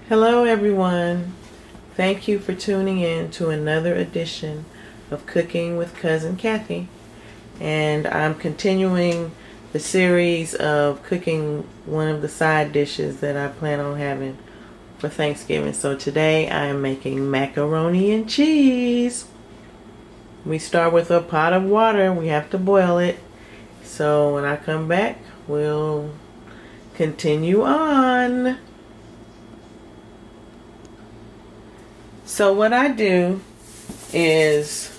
Hello everyone. Thank you for tuning in to another edition of Cooking with Cousin Kathy. And I'm continuing the series of cooking one of the side dishes that I plan on having for Thanksgiving. So today I am making macaroni and cheese. We start with a pot of water. We have to boil it. So when I come back, we'll continue on. So what I do is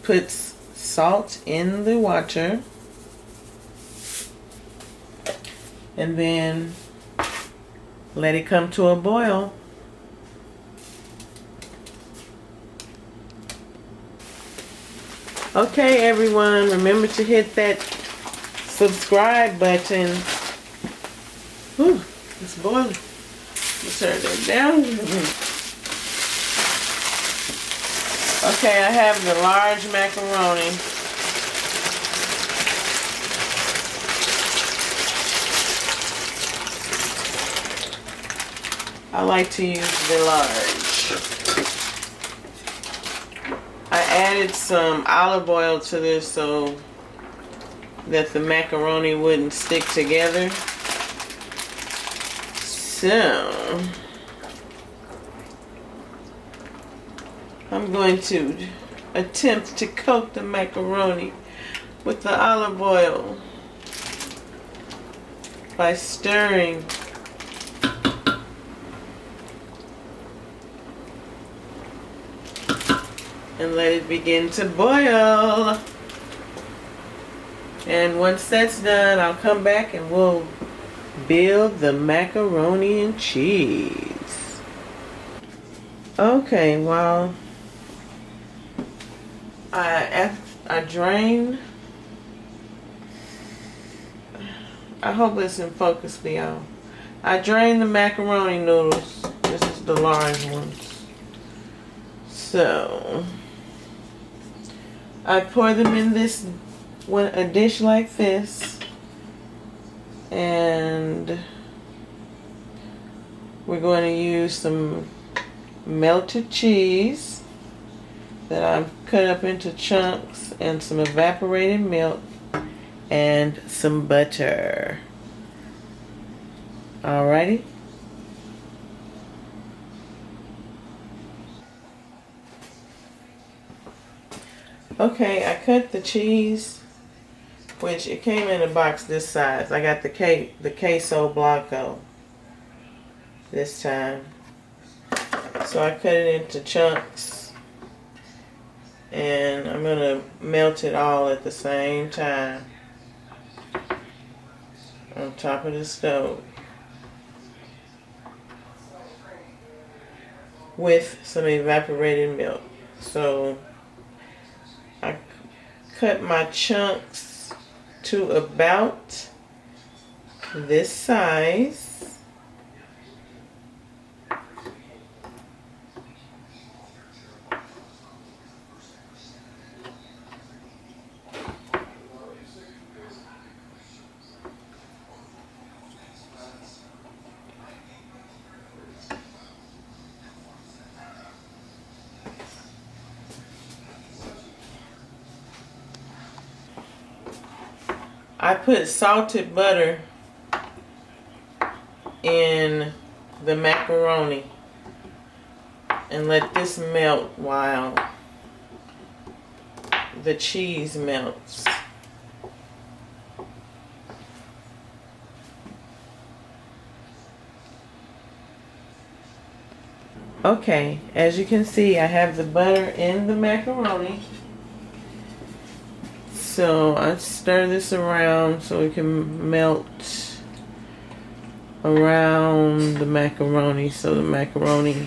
put salt in the water and then let it come to a boil. Okay everyone, remember to hit that subscribe button. Whew, it's boiling. Let's turn that down. Okay, I have the large macaroni. I like to use the large. I added some olive oil to this so that the macaroni wouldn't stick together. So I'm going to attempt to coat the macaroni with the olive oil by stirring. And let it begin to boil. And once that's done, I'll come back and we'll build the macaroni and cheese. Okay, well, I drain. I hope it's in focus for y'all. I drain the macaroni noodles. This is the large ones. So I pour them in a dish like this, and we're going to use some melted cheese that I've cut up into chunks, and some evaporated milk and some butter. Alrighty. Okay, I cut the cheese, which it came in a box this size. I got the queso blanco this time. So I cut it into chunks. And I'm going to melt it all at the same time on top of the stove with some evaporated milk. So I cut my chunks to about this size. I put salted butter in the macaroni and let this melt while the cheese melts. Okay, as you can see, I have the butter in the macaroni. So I stir this around so it can melt around the macaroni so the macaroni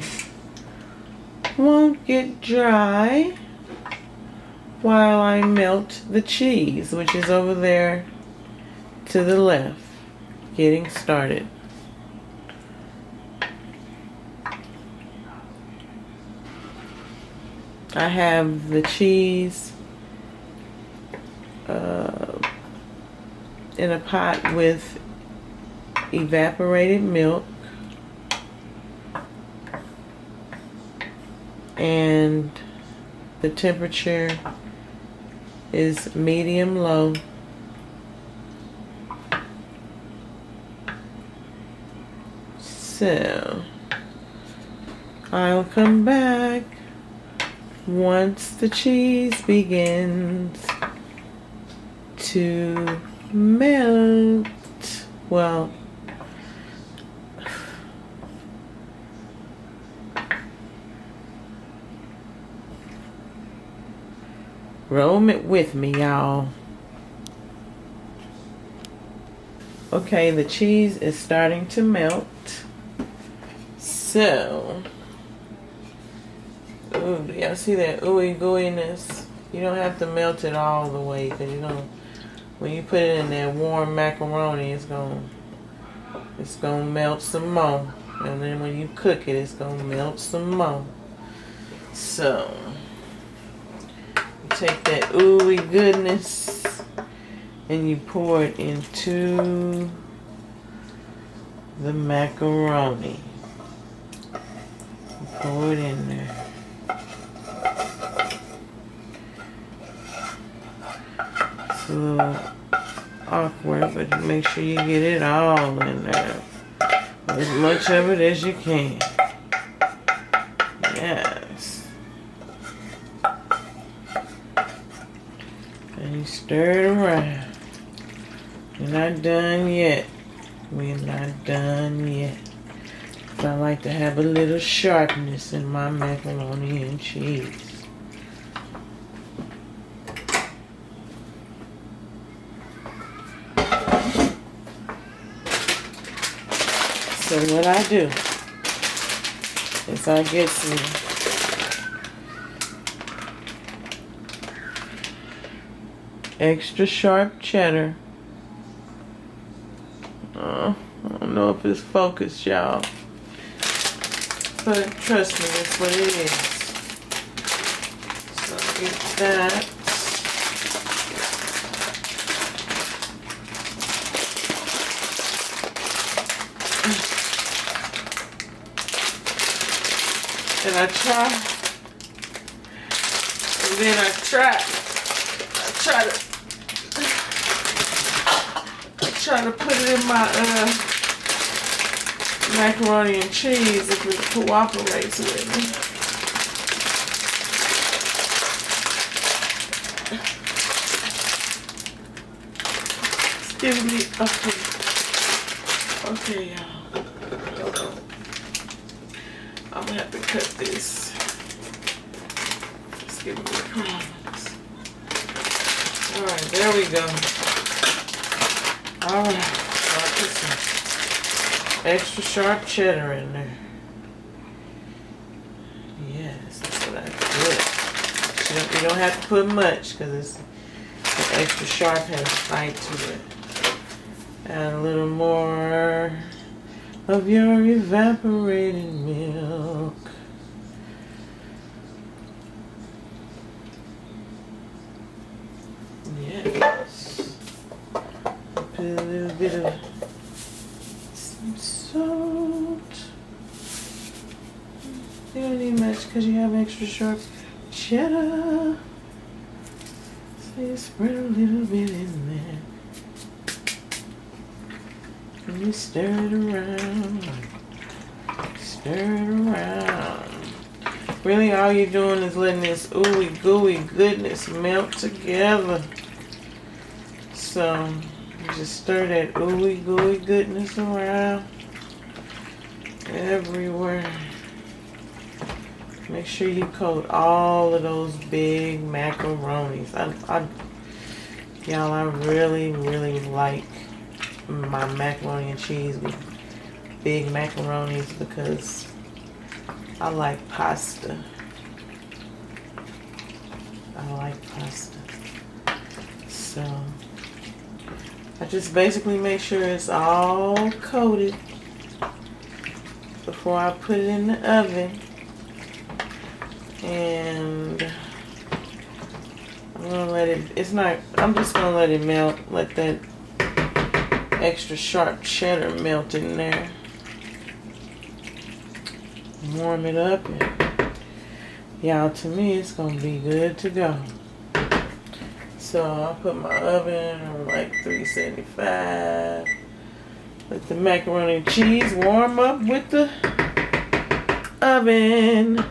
won't get dry while I melt the cheese, which is over there to the left, getting started. I have the cheese in a pot with evaporated milk and the temperature is medium low. So I'll come back once the cheese begins to melt. Well, roll it with me, y'all. Okay, the cheese is starting to melt. So, ooh, do y'all see that ooey gooiness? You don't have to melt it all the way, because you know, when you put it in that warm macaroni, it's gonna melt some more. And then when you cook it, it's gonna melt some more. So, you take that ooey goodness and you pour it into the macaroni. Pour it in there. It's a little awkward, but make sure you get it all in there. As much of it as you can. Yes. And you stir it around. We're not done yet. We're not done yet. I like to have a little sharpness in my macaroni and cheese. So what I do is I get some extra sharp cheddar. I don't know if it's focused, y'all. But trust me, that's what it is. So get that. And I try to put it in my macaroni and cheese if it cooperates with me. It's giving me okay, y'all. I'm gonna have to cut this. It's giving me problems. Alright, there we go. Alright, so I put some extra sharp cheddar in there. Yes, that's what I put. You don't have to put much because the extra sharp has bite to it. Add a little more of your evaporated milk. Yes. Put a little bit of some salt. You don't need much because you have extra sharp cheddar. So you spread a little bit in there. And you stir it around. Stir it around. Really all you're doing is letting this ooey gooey goodness melt together. So you just stir that ooey gooey goodness around everywhere. Make sure you coat all of those big macaronis. Y'all, I really, really like my macaroni and cheese with big macaronis because I like pasta. I like pasta. So I just basically make sure it's all coated before I put it in the oven. And I'm gonna let it, I'm just gonna let it melt, let that extra sharp cheddar melt in there. Warm it up and Y'all, to me, it's gonna be good to go. So I'll put my oven on like 375. Let the macaroni and cheese warm up with the oven.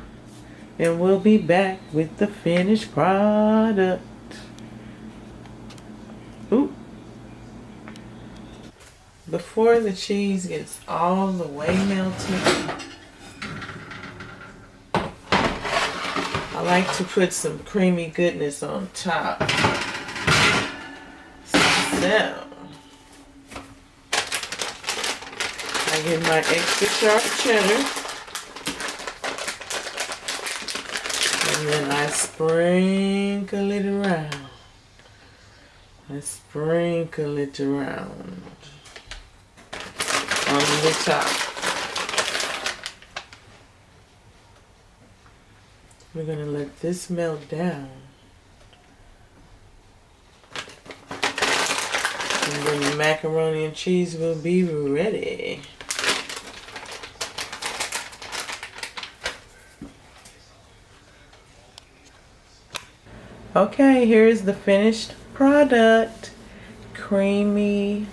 And we'll be back with the finished product. Ooh. Before the cheese gets all the way melted, I like to put some creamy goodness on top. So, I get my extra sharp cheddar. And then I sprinkle it around. I sprinkle it around on the top. We're gonna let this melt down. And then the macaroni and cheese will be ready. Okay, here's the finished product. Creamy,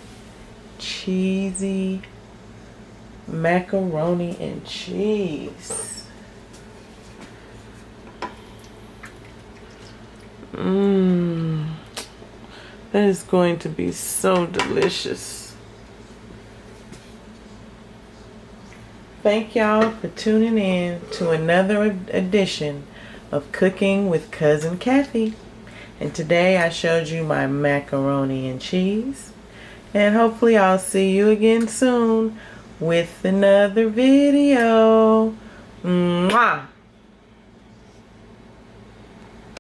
cheesy macaroni and cheese. That is going to be so delicious. Thank y'all for tuning in to another edition of Cooking with Cousin Kathy. And today I showed you my macaroni and cheese. And hopefully I'll see you again soon with another video. Mwah!